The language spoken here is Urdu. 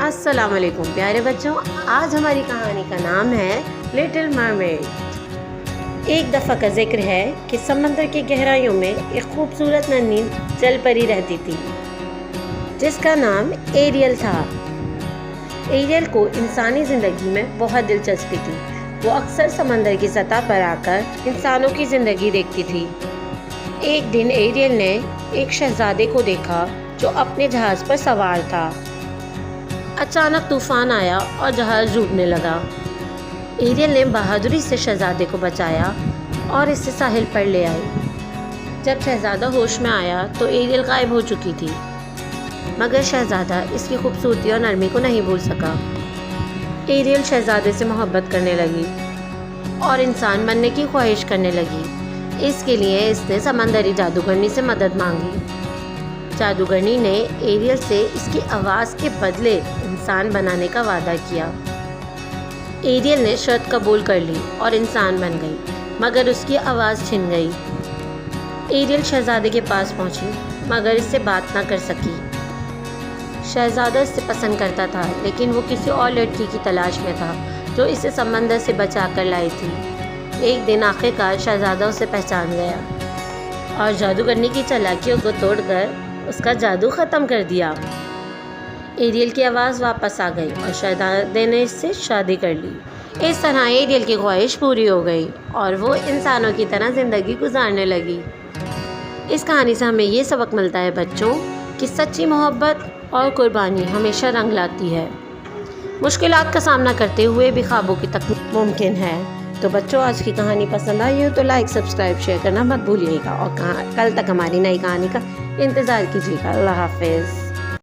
السلام علیکم پیارے بچوں، آج ہماری کہانی کا نام ہے لٹل مرمیڈ۔ ایک دفعہ کا ذکر ہے کہ سمندر کی گہرائیوں میں ایک خوبصورت ننھی جل پری رہتی تھی جس کا نام ایریل تھا۔ ایریل کو انسانی زندگی میں بہت دلچسپی تھی۔ وہ اکثر سمندر کی سطح پر آ کر انسانوں کی زندگی دیکھتی تھی۔ ایک دن ایریل نے ایک شہزادے کو دیکھا جو اپنے جہاز پر سوار تھا۔ اچانک طوفان آیا اور جہاز ڈوبنے لگا۔ ایریل نے بہادری سے شہزادے کو بچایا اور اسے ساحل پر لے آئی۔ جب شہزادہ ہوش میں آیا تو ایریل غائب ہو چکی تھی، مگر شہزادہ اس کی خوبصورتی اور نرمی کو نہیں بھول سکا۔ ایریل شہزادے سے محبت کرنے لگی اور انسان بننے کی خواہش کرنے لگی۔ اس کے لیے اس نے سمندری جادوگرنی سے مدد مانگی۔ جادوگرنی نے ایریل سے اس کی آواز کے بدلے انسان بنانے کا وعدہ کیا۔ ایریل نے شرط قبول کر لی اور انسان بن گئی، مگر اس کی آواز چھن گئی۔ ایریل شہزادے کے پاس پہنچی مگر اس سے بات نہ کر سکی۔ شہزادہ اس سے پسند کرتا تھا، لیکن وہ کسی اور لڑکی کی تلاش میں تھا جو اسے سمندر سے بچا کر لائی تھی۔ ایک دن آخرکار شہزادہ اسے پہچان گیا اور جادوگرنی کی چالاکیوں کو توڑ کر اس کا جادو ختم کر دیا۔ ایریل کی آواز واپس آ گئی اور شہزادے نے اس سے شادی کر لی۔ اس طرح ایریل کی خواہش پوری ہو گئی اور وہ انسانوں کی طرح زندگی گزارنے لگی۔ اس کہانی سے ہمیں یہ سبق ملتا ہے بچوں کہ سچی محبت اور قربانی ہمیشہ رنگ لاتی ہے۔ مشکلات کا سامنا کرتے ہوئے بھی خوابوں کی تکمیل ممکن ہے۔ تو بچوں، آج کی کہانی پسند آئی ہو تو لائک، سبسکرائب، شیئر کرنا مت بھولیے گا اور کل تک ہماری نئی کہانی کا انتظار کیجیے گا۔ اللہ حافظ۔